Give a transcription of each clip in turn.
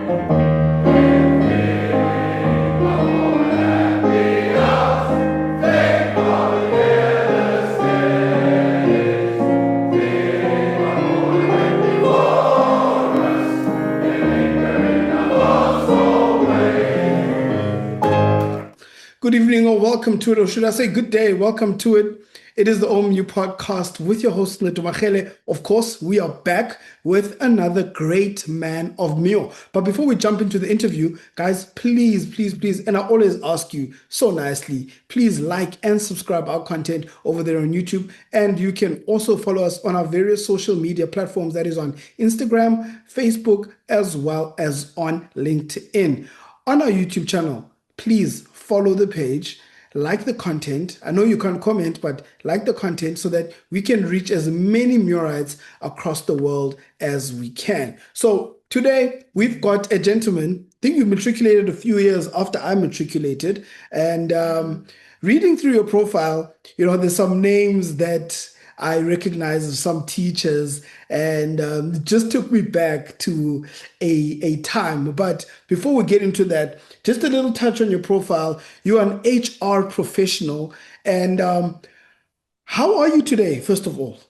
Good evening or welcome to it, or should I say good day, welcome to it. It is the OMU Podcast with your host, Ncedo Marele. Of course, we are back with another great man of Muir. But before we jump into the interview, guys, please, and I always ask you so nicely, please like and subscribe our content over there on YouTube. And you can also follow us on our various social media platforms, that is on Instagram, Facebook, as well as on LinkedIn. On our YouTube channel, please follow the page, like the content. I know you can't comment, but like the content so that we can reach as many Muirites across the world as we can. So today we've got a gentleman, I think you matriculated a few years after I matriculated, and reading through your profile, there's some names that I recognize of some teachers, and it just took me back to a time. But before we get into that, just a little touch on your profile. You're an HR professional, and how are you today, first of all?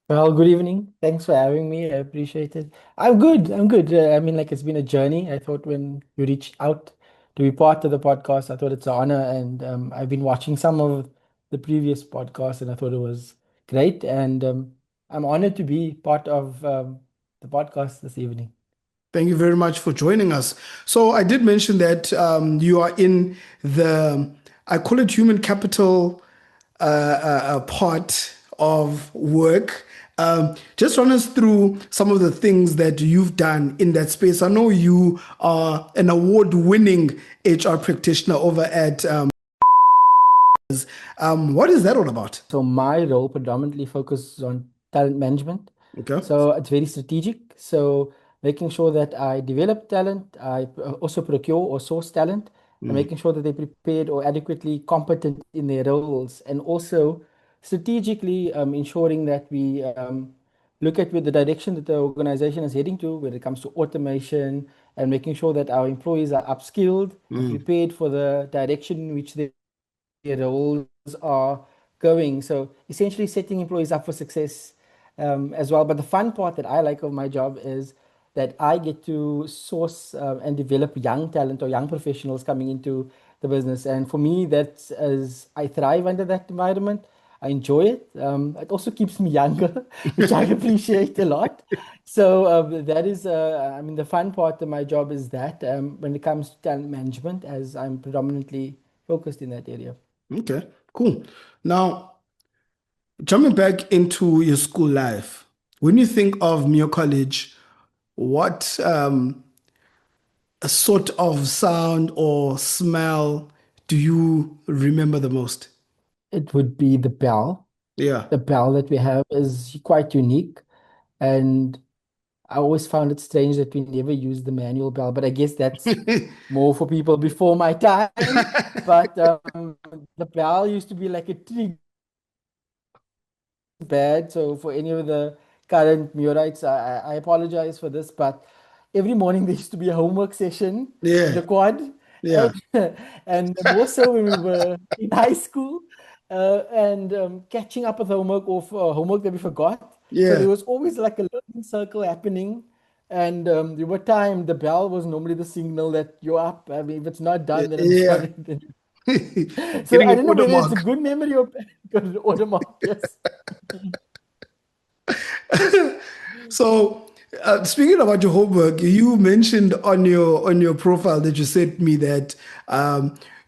Well, good evening. Thanks for having me. I appreciate it. I'm good. I'm good. It's been a journey. I thought when you reached out to be part of the podcast, I thought it's an honor. And I've been watching some of the previous podcasts, and I thought it was great. And I'm honored to be part of the podcast this evening. Thank you very much for joining us. So I did mention that you are in I call it human capital part of work. Just run us through some of the things that you've done in that space. I know you are an award-winning HR practitioner over at what is that all about? So my role predominantly focuses on talent management. Okay. So it's very strategic. So making sure that I develop talent, I also procure or source talent, and making sure that they're prepared or adequately competent in their roles, and also strategically ensuring that we look at with the direction that the organization is heading to when it comes to automation, and making sure that our employees are upskilled and prepared for the direction in which their roles are going. So essentially setting employees up for success as well. But the fun part that I like of my job is that I get to source and develop young talent or young professionals coming into the business. And for me, that's as I thrive under that environment. I enjoy it. It also keeps me younger, which I appreciate a lot. So that is, the fun part of my job is that when it comes to talent management, as I'm predominantly focused in that area. Okay, cool. Now, jumping back into your school life, when you think of Muir College, what a sort of sound or smell do you remember the most? It would be the bell. Yeah. The bell that we have is quite unique. And I always found it strange that we never used the manual bell, but I guess that's more for people before my time. But the bell used to be like a tree bad. So for any of the current Murites, I apologize for this, but every morning there used to be a homework session in Yeah, the quad, yeah, and more so when we were in high school, and catching up with homework or homework that we forgot. So yeah, there was always like a learning circle happening. And there were times the bell was normally the signal that you're up. I mean, if it's not done, then it's not. yeah. So Getting I an don't know order whether it's a mark. good memory or good order mark. Yes. So, speaking about your homework, you mentioned on your profile that you sent me that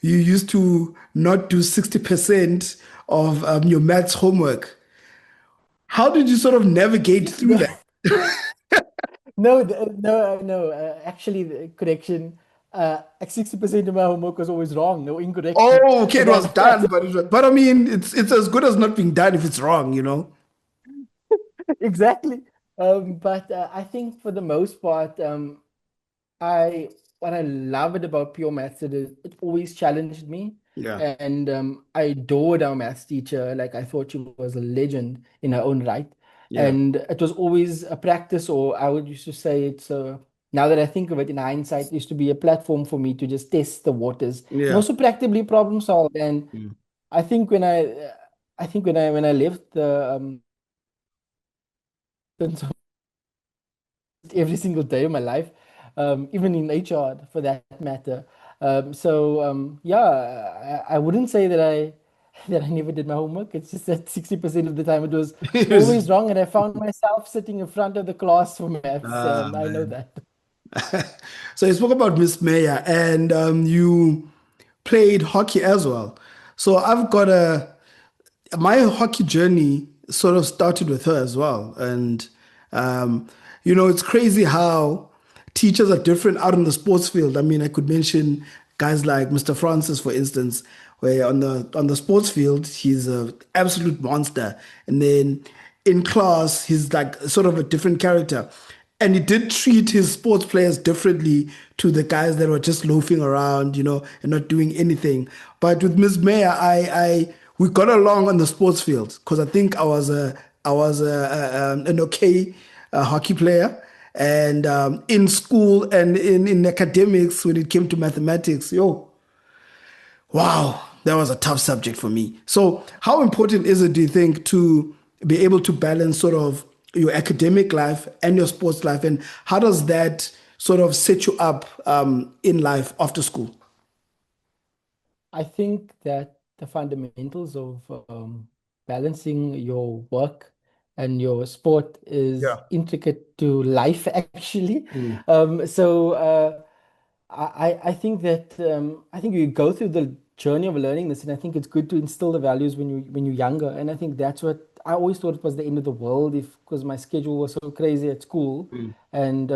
you used to not do 60% of your maths homework. How did you sort of navigate through that? No. Actually, the correction. 60% of my homework was always wrong, no incorrect. Oh, okay, So it was that's done, but I mean, it's as good as not being done if it's wrong. exactly. But I think for the most part, I what I loved about pure maths is it always challenged me, Yeah, and I adored our maths teacher. Like I thought she was a legend in her own right, yeah. and it was always a practice, or I would used to say it's a now that I think of it in hindsight, it used to be a platform for me to just test the waters and Yeah. also practically problem solve. And Mm. I think when I left the every single day of my life, even in HR for that matter. Yeah, I wouldn't say that I that I never did my homework. It's just that 60% of the time it was always wrong, and I found myself sitting in front of the class for maths. Ah, I know man. that. So you spoke about Miss Mayer, and you played hockey as well. So I've got my hockey journey sort of started with her as well. And, um, it's crazy how teachers are different out in the sports field. I mean, I could mention guys like Mr. Francis, for instance, where on the sports field, he's an absolute monster. And then in class, he's like sort of a different character. And he did treat his sports players differently to the guys that were just loafing around, and not doing anything. But with Miss Mayer, we got along on the sports field because I think I was an okay hockey player, and in school and in academics when it came to mathematics, wow, that was a tough subject for me. So, how important is it, do you think, to be able to balance sort of your academic life and your sports life? And how does that sort of set you up in life after school? I think that the fundamentals of balancing your work and your sport is Yeah. intricate to life, actually. Mm. So I think that I think you go through the journey of learning this, and I think it's good to instill the values when you're younger. And I think that's what I always thought it was the end of the world if because my schedule was so crazy at school, Mm. and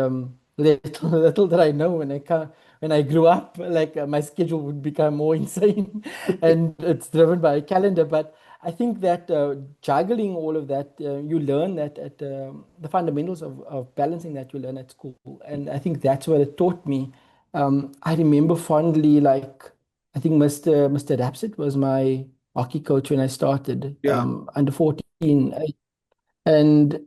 little did I know when I grew up, like my schedule would become more insane, and it's driven by a calendar. But I think that juggling all of that, you learn that at the fundamentals of balancing that you learn at school, and I think that's what it taught me. I remember fondly, like I think Mr. Rapsit was my hockey coach when I started Yeah. under 14, and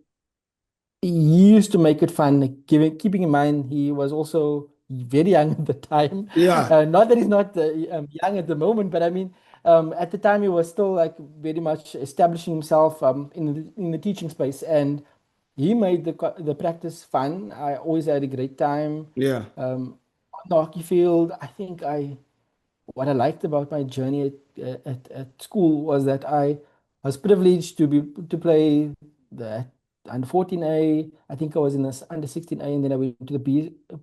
he used to make it fun, like keeping in mind he was also very young at the time. Yeah. Not that he's not young at the moment, but I mean, at the time he was still like very much establishing himself in the teaching space, and he made the practice fun. I always had a great time Yeah. on the hockey field. I think I what I liked about my journey at school was that I was privileged to play the under 14A. I think I was in the under 16A, and then I went to the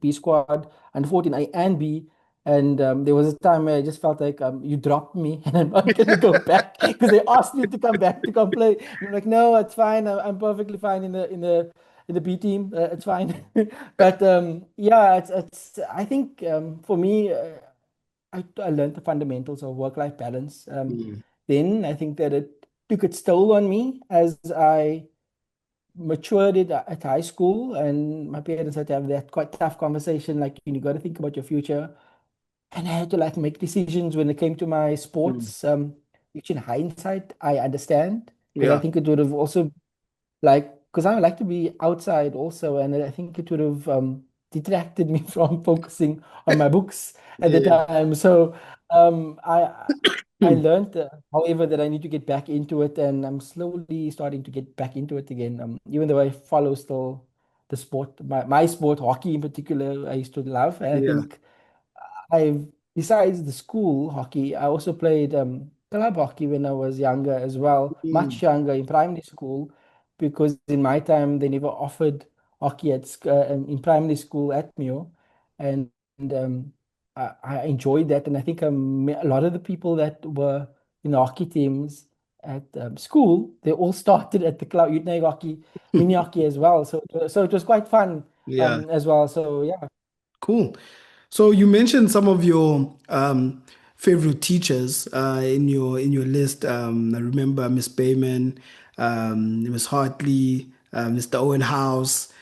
B squad under 14A and B. And there was a time where I just felt like you dropped me, and I'm not gonna go back because they asked me to come back to come play. And I'm like, no, it's fine. I'm perfectly fine in the B team. It's fine. But yeah, it's I think for me. I learned the fundamentals of work-life balance. Mm. Then I think that it took its toll on me as I matured at high school, and my parents had to have that quite tough conversation, like you got to think about your future. And I had to like make decisions when it came to my Mm. sports, which in hindsight I understand because I Yeah. think it would have also like because I like to be outside also, and I think it would have detracted me from focusing on my books at the Yeah. time. So I Mm. learned, however, that I need to get back into it, and I'm slowly starting to get back into it again. Even though I follow still the sport, my sport, hockey in particular, I used to love, and I Yeah. think I've besides the school hockey, I also played club hockey when I was younger as well, Mm. much younger in primary school, because in my time they never offered hockey in primary school at Muir, and I enjoyed that, and I think a lot of the people that were in the hockey teams at school, they all started at the club youth hockey, mini hockey as well. So it was quite fun Yeah. as well. So yeah. Cool. So you mentioned some of your favorite teachers in your list. I remember Miss Bayman, Miss Hartley, Mr. Owen House.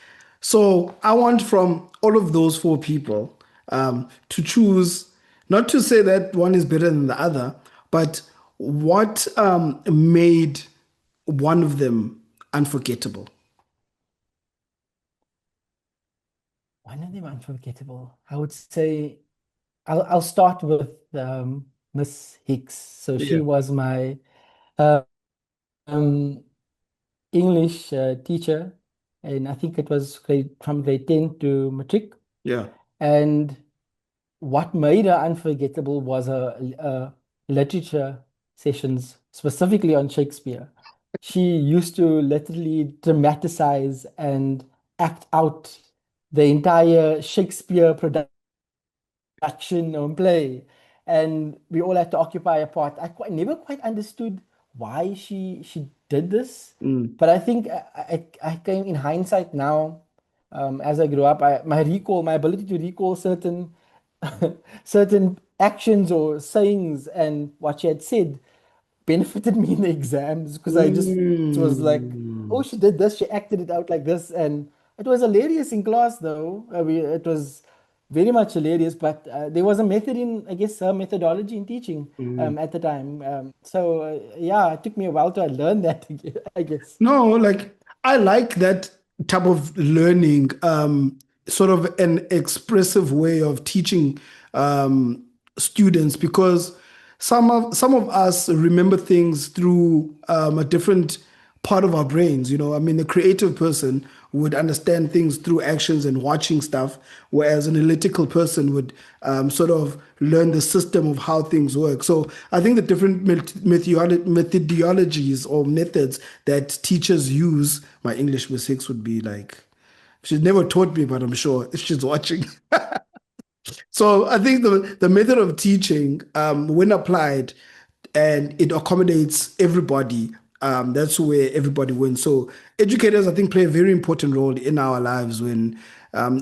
So I want from all of those four people to choose, not to say that one is better than the other, but what made one of them unforgettable? One of them unforgettable. I would say I'll start with Miss Hicks. So she Yeah, was my uh, um, English teacher, and I think it was from grade 10 to matric. yeah. And what made her unforgettable was her literature sessions, specifically on Shakespeare. She used to literally dramatize and act out the entire Shakespeare action on play, and we all had to occupy a part. Never quite understood why she did this, Mm, but I think I came in hindsight now. As I grew up, my ability to recall certain certain actions or sayings and what she had said benefited me in the exams because I just was like, oh, mm, she did this, she acted it out like this, and it was hilarious in class though. I mean, it was very much hilarious, but there was a method in, I guess, her methodology in teaching mm. at the time. Yeah, it took me a while to learn that, I guess. No, like I like that type of learning, sort of an expressive way of teaching um, students because some of us remember things through a different part of our brains. I mean, a creative person would understand things through actions and watching stuff, whereas an analytical person would sort of learn the system of how things work. So I think the different methodologies or methods that teachers use, my English mistakes would be like, she's never taught me, but I'm sure if she's watching. So I think the method of teaching, when applied, and it accommodates everybody, that's where everybody wins. So educators, I think, play a very important role in our lives when,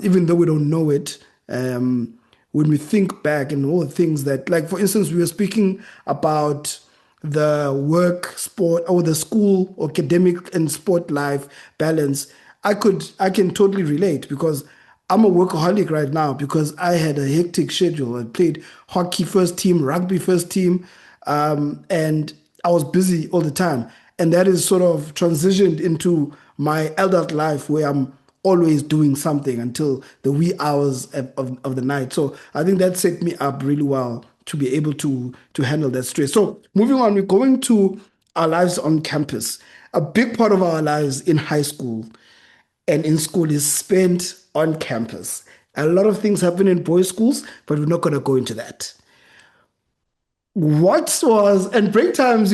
even though we don't know it, when we think back and all the things that, like for instance, we were speaking about the work, sport, or the school, academic and sport life balance. I can totally relate because I'm a workaholic right now because I had a hectic schedule. I played hockey first team, rugby first team, and I was busy all the time. And that is sort of transitioned into my adult life where I'm always doing something until the wee hours of the night. So I think that set me up really well to be able to handle that stress. So moving on, we're going to our lives on campus. A big part of our lives in high school and in school is spent on campus. A lot of things happen in boys' schools, but we're not going to go into that. What was and break times,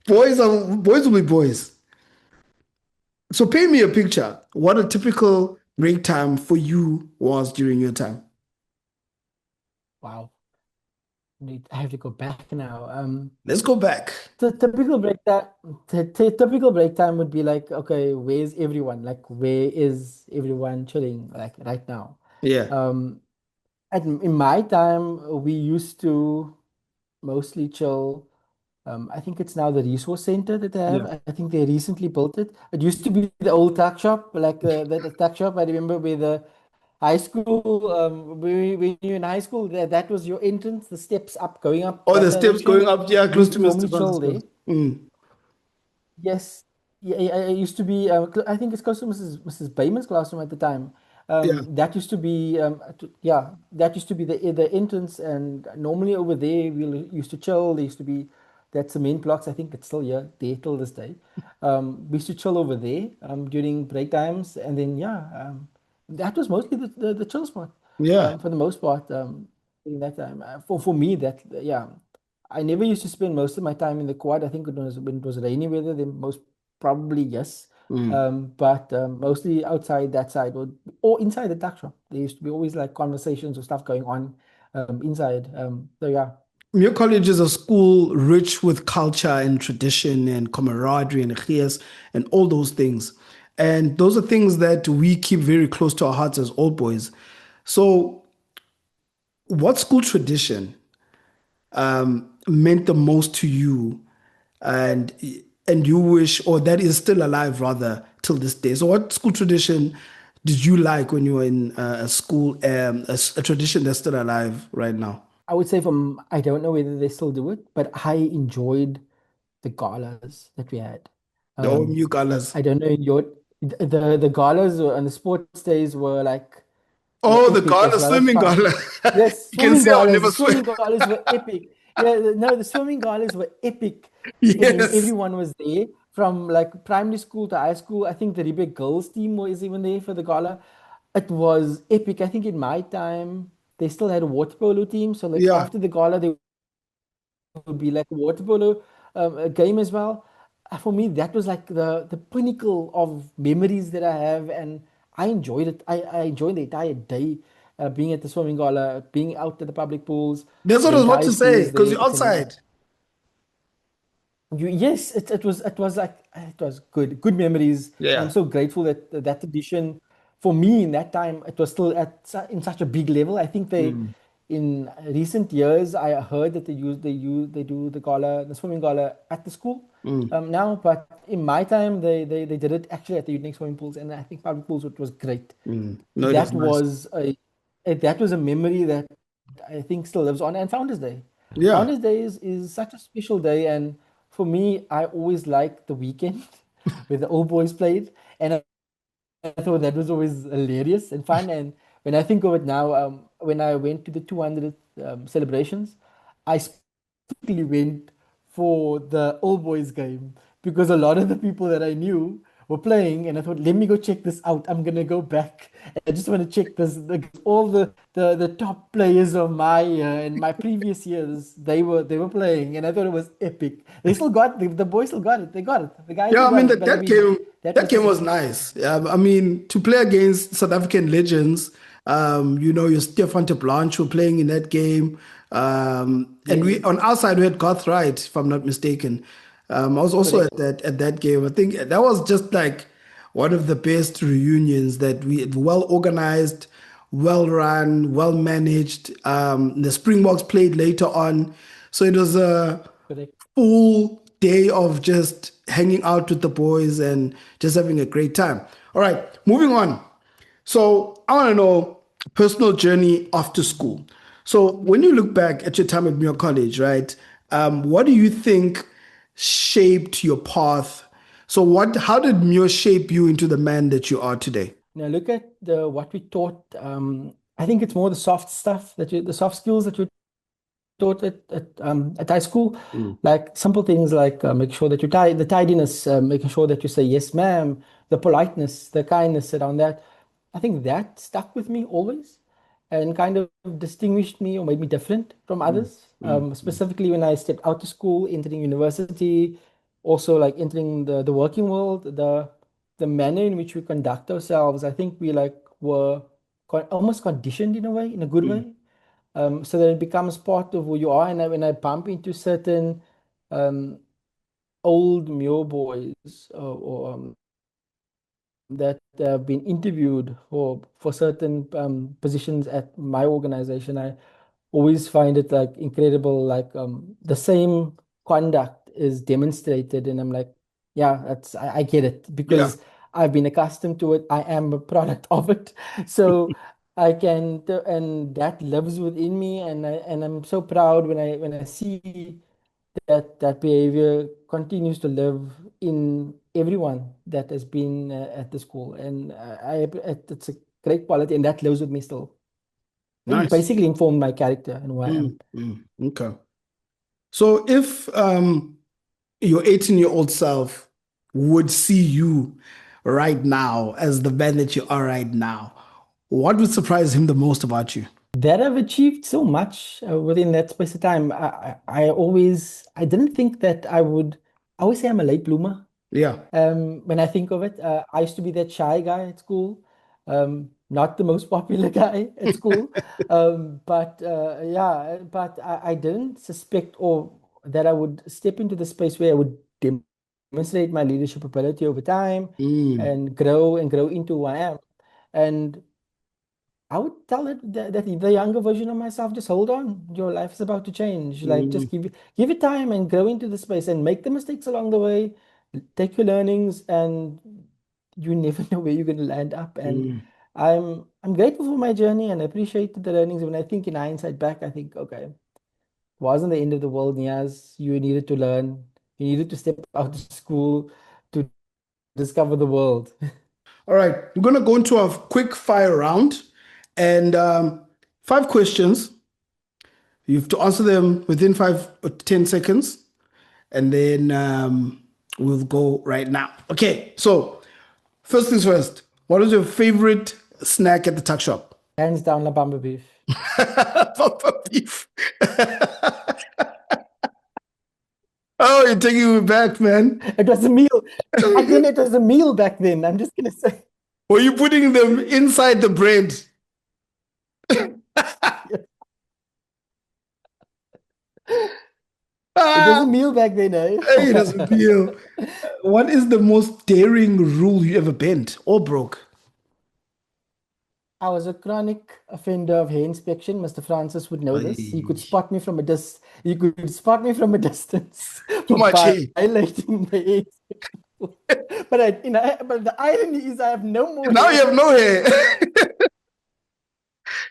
boys will be boys. So paint me a picture. What a typical break time for you was during your time. Wow, I have to go back now. Let's go back. The typical break time, typical break time would be like, okay, where's everyone? Like, where is everyone chilling? Like right now. Yeah, Um, in my time, we used to mostly chill. I think it's now the resource center that they yeah. have. I think they recently built it. It used to be the old tuck shop, like the tuck shop. I remember where the high school, when you're in high school, that was your entrance, the steps up, going up Oh, the that steps going direction. up, yeah, We close used to to Mr. normally chill Francisco. there. Mm, Yes, yeah, it used to be. I think it's close to Mrs. Bayman's classroom at the time. yeah, That used to be, yeah, that used to be the entrance, and normally over there we used to chill. There used to be that cement blocks. I think it's still here there till this day. We used to chill over there during break times, and then yeah, that was mostly the chill spot yeah. for the most part in that time. For me, that yeah. I never used to spend most of my time in the quad. I think it was when it was rainy weather, then most probably yes. Mm. But mostly outside that side or inside the tuck shop. There used to be always like conversations or stuff going on inside. So yeah, Muir College is a school rich with culture and tradition and camaraderie and chias and all those things. And those are things that we keep very close to our hearts as old boys. So, what school tradition meant the most to you and and you wish, or that is still alive rather till this day? So, what school tradition did you like when you were in a school, a tradition that's still alive right now? I would say I don't know whether they still do it, but I enjoyed the galas that we had. The Um, OMU colors. I don't know in your. The galas and the sports days were Oh, the epic as gala, well as swimming fun. gala. Yes, You can swimming see I'll galas. The never swim. swimming galas were epic. Yeah, no, the swimming galas were epic. I mean, Yes. everyone was there from like primary school to high school. I think the Rebe girls team was even there for the gala. It was epic. I think in my time, they still had a water polo team. So like Yeah. after the gala, there would be like a water polo a game as well. For me, that was like the pinnacle of memories that I have, and I enjoyed it. I enjoyed the entire day, being at the swimming gala, being out at the public pools. That's what The I was about entire to school say, was because there you're attending. outside. Yes, it was like it was good memories, and I'm Yeah. so grateful that that tradition for me in that time it was still in such a big level. I think they Mm, in recent years I heard that they do the swimming gala at the school mm, now, but in my time they did it actually at the unique swimming pools, and I think public pools, it was great. mm. No, it was That nice. was that was a memory that I think still lives on. And Founders Day. Yeah. Founders Day is such a special day. And for me, I always liked the weekend where the old boys played. And I thought that was always hilarious and fun. And when I think of it now, when I went to the 200th celebrations, I specifically went for the old boys game because a lot of the people that I knew were playing, and I thought, let me go check this out. I'm gonna go back. I just want to check this. All the top players of my year and my previous years, they were playing, and I thought it was epic. They still got the boys still got it. They got it. The guys Yeah, still I got mean it. that But I mean, that that was game such a was nice. I mean, to play against South African legends, your Stefan de Blanche were playing in that game. And we on yes, our side we had Garth Wright, if I'm not mistaken. I was also correct. at that game. I think that was just like one of the best reunions that we well organized, well run, well managed. The Springboks played later on, so it was a Correct. full day of just hanging out with the boys and just having a great time. All right, moving on. So I want to know personal journey after school. So when you look back at your time at Muir College, right? What do you think shaped your path? So how did Muir shape you into the man that you are today? Now look at the what we taught. I think it's more the soft stuff the soft skills that you taught at high school, Mm, like simple things like making sure that you the tidiness, making sure that you say yes, ma'am, the politeness, the kindness around that. I think that stuck with me always, and kind of distinguished me or made me different from mm, others. mm, mm, Specifically when I stepped out of school, entering university, also like entering the working world, the manner in which we conduct ourselves. I think we like were almost conditioned in a way, in a good mm. way, so that it becomes part of who you are. And when I bump into certain um, old Muir boys that have been interviewed for certain positions at my organization, I always find it like incredible. Like the same conduct is demonstrated, and I'm like, yeah, I get it Yeah, because I've been accustomed to it. I am a product of it, so I can, and that lives within me, and I'm so proud when I see that behavior continues to live in everyone that has been at the school, and it's a great quality, and that lives with me still. It nice. basically informed my character and who I am. Mm, mm, okay. So if your 18-year-old self would see you right now as the man that you are right now, what would surprise him the most about you? That I've achieved so much within that space of time. I didn't think that I would. I always say I'm a late bloomer. Yeah. When I think of it, I used to be that shy guy at school, not the most popular guy at school. But I didn't suspect or that I would step into the space where I would demonstrate my leadership ability over time Mm, and grow into who I am. And I would tell that the younger version of myself, just hold on. Your life is about to change. Like mm, just give it time and grow into the space and make the mistakes along the way. Take your learnings, and you never know where you're going to land up. And mm, I'm grateful for my journey and appreciate the learnings. When I think in hindsight back, I think, okay, it wasn't the end of the world, Niaz. You needed to learn. You needed to step out of school to discover the world. All right, we're going to go into a quick fire round and 5 questions. You have to answer them within 5 or 10 seconds, and then we'll go right now. Okay, so first things first. What is your favorite snack at the tuck shop? Hands down, La Bamba beef. Papa beef. Oh, you're taking me back, man. It was a meal. Back then, it was a meal back then. I'm just gonna say Were you putting them inside the bread? it was a Ah, meal back then, it is a eh? deal. What is the most daring rule you ever bent or broke? I was a chronic offender of hair inspection. Mr. Francis would know this. He could Ay, spot me from a he could spot me from a distance too for much hair. violating the hair inspection rule. But the irony is I have no more Now you hair. have no hair.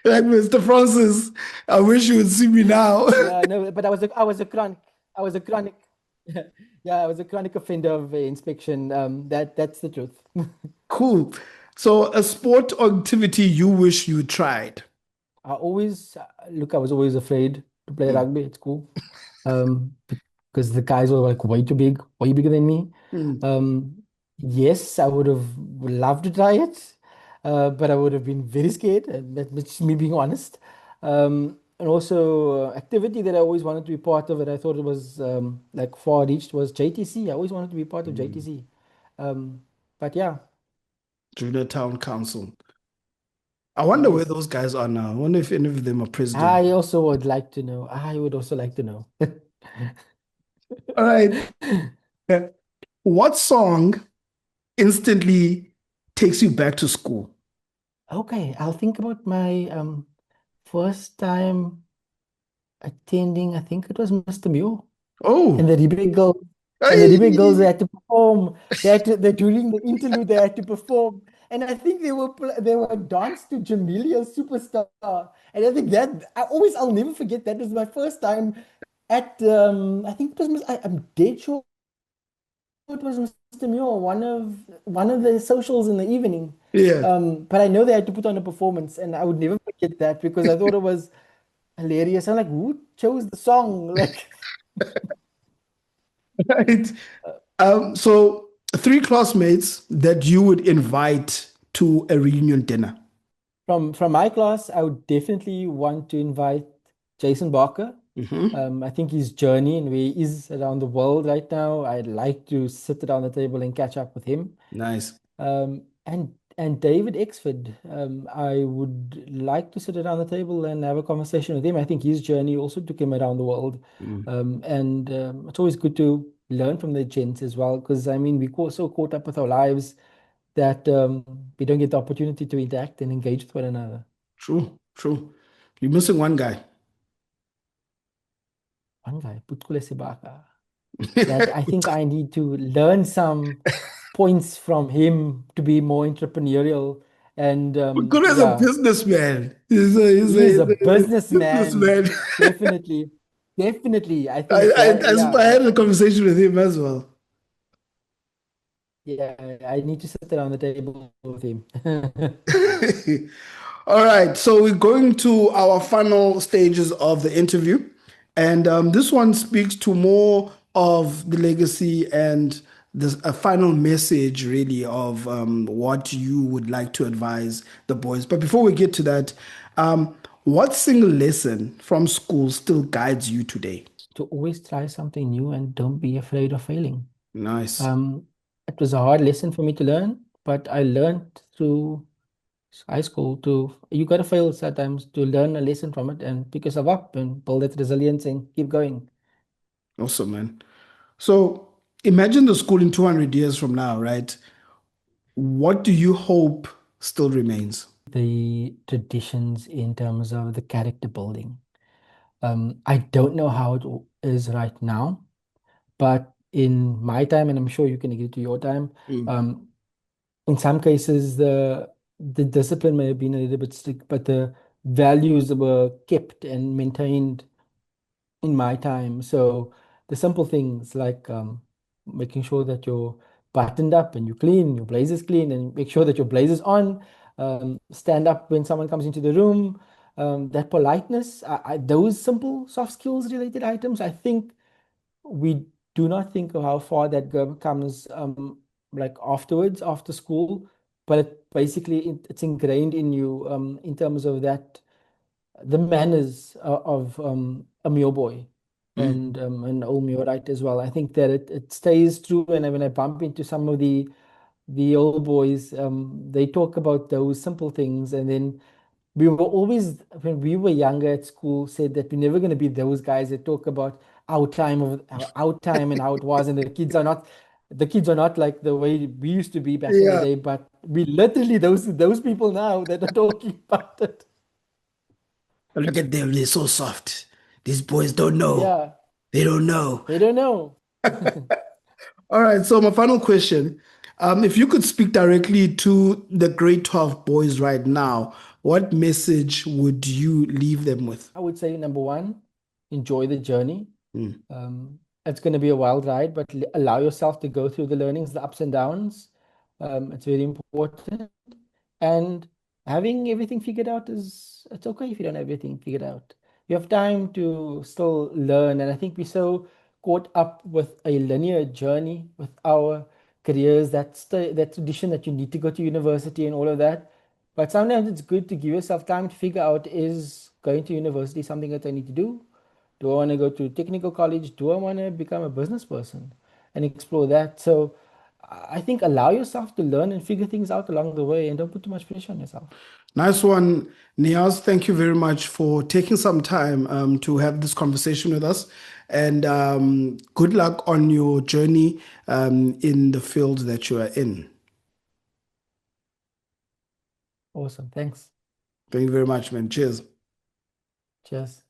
Like Mr. Francis, I wish you would see me now. Yeah, no, but I was a chronic, yeah, I was a chronic offender of inspection. That's the truth. Cool. So, a sport or activity you wish you tried. I was always afraid to play Mm, rugby at school. Um, because the guys were like way too big, way bigger than me. mm, Um, yes, I would have loved to try it, but I would have been very scared. And that's just me being honest. And also, activity that I always wanted to be part of, and I thought it was like far reached was JTC. I always wanted to be part of mm. JTC. Um, but yeah, Junior Town Council. I wonder where yes, those guys are now. I wonder if any of them are president. I also would like to know. I would also like to know. All right. What song instantly takes you back to school? Okay, I'll think about my first time attending, I think it was Mr. Muir and Oh, the Rebate girls and the Rebate girls they hey. had to perform. During the interlude they had to perform. And I think they were dance to Jamelia Superstar. And I think I'll never forget that was my first time at I think it was I'm dead sure it was Mr. Muir, one of the socials in the evening. Yeah. But I know they had to put on a performance, and I would never forget that because I thought it was hilarious. I'm like, who chose the song? Like Right. So three classmates that you would invite to a reunion dinner. from my class, I would definitely want to invite Jason Barker. Hmm. I think his journey and where he is around the world right now, I'd like to sit around the table and catch up with him. Nice. And David Exford, I would like to sit around the table and have a conversation with him. I think his journey also took him around the world, Mm, and it's always good to learn from the gents as well. Because I mean, so caught up with our lives that we don't get the opportunity to interact and engage with one another. true, true. You're missing one guy. One guy, Putkule Sibaka, that I think I need to learn some points from him to be more entrepreneurial. And Good as a yeah, businessman. He's he is a a businessman. businessman. Definitely. Definitely. I I, think that, I yeah, had a conversation with him as well. yeah, I need to sit around the table with him. All right, so we're going to our final stages of the interview. And this one speaks to more of the legacy and a final message, really, of what you would like to advise the boys. But before we get to that, what single lesson from school still guides you today? To always try something new and don't be afraid of failing. Nice. Um, it was a hard lesson for me to learn, but I learned through high school to you gotta fail sometimes to learn a lesson from it and pick yourself up and build that resilience and keep going. Awesome, man. So imagine the school in 200 years from now, right? What do you hope still remains? The traditions in terms of the character building. I don't know how is right now, but in my time, and I'm sure you can agree to your time, Mm, um, in some cases the discipline may have been a little bit strict, but the values were kept and maintained in my time. So the simple things like making sure that your buttoned up and you clean, your blazer's clean, and make sure that your blazer's on. Stand up when someone comes into the room. That politeness, those simple soft skills related items, I think we do not think of how far that comes like afterwards, after school, but it's ingrained in you in terms of that the manners of a Muir boy Mm. and an old Muirite as well. I think that it stays true, and when I bump into some of the old boys, they talk about those simple things, and then we were always, when we were younger at school, said that we're never going to be those guys that talk about our time and how it was, and the kids are not like the way we used to be back in the Yeah. day, but we literally those people now that are talking about it. Look at them. They're so soft. These boys don't know. Yeah, They don't know. they don't know. All right. So my final question, if you could speak directly to the grade 12 boys right now, what message would you leave them with? I would say number one, enjoy the journey. Mm. It's going to be a wild ride, but allow yourself to go through the learnings, the ups and downs. It's very important. And having everything figured out it's okay if you don't have everything figured out. You have time to still learn. And I think we're so caught up with a linear journey with our careers, that tradition that you need to go to university and all of that. But sometimes it's good to give yourself time to figure out, is going to university something that I need to do? Do I want to go to technical college? Do I want to become a business person and explore that? So I think allow yourself to learn and figure things out along the way and don't put too much pressure on yourself. Nice one, Niaz. Thank you very much for taking some time to have this conversation with us. And good luck on your journey in the field that you are in. Awesome. Thanks. Thank you very much, man. Cheers. Cheers.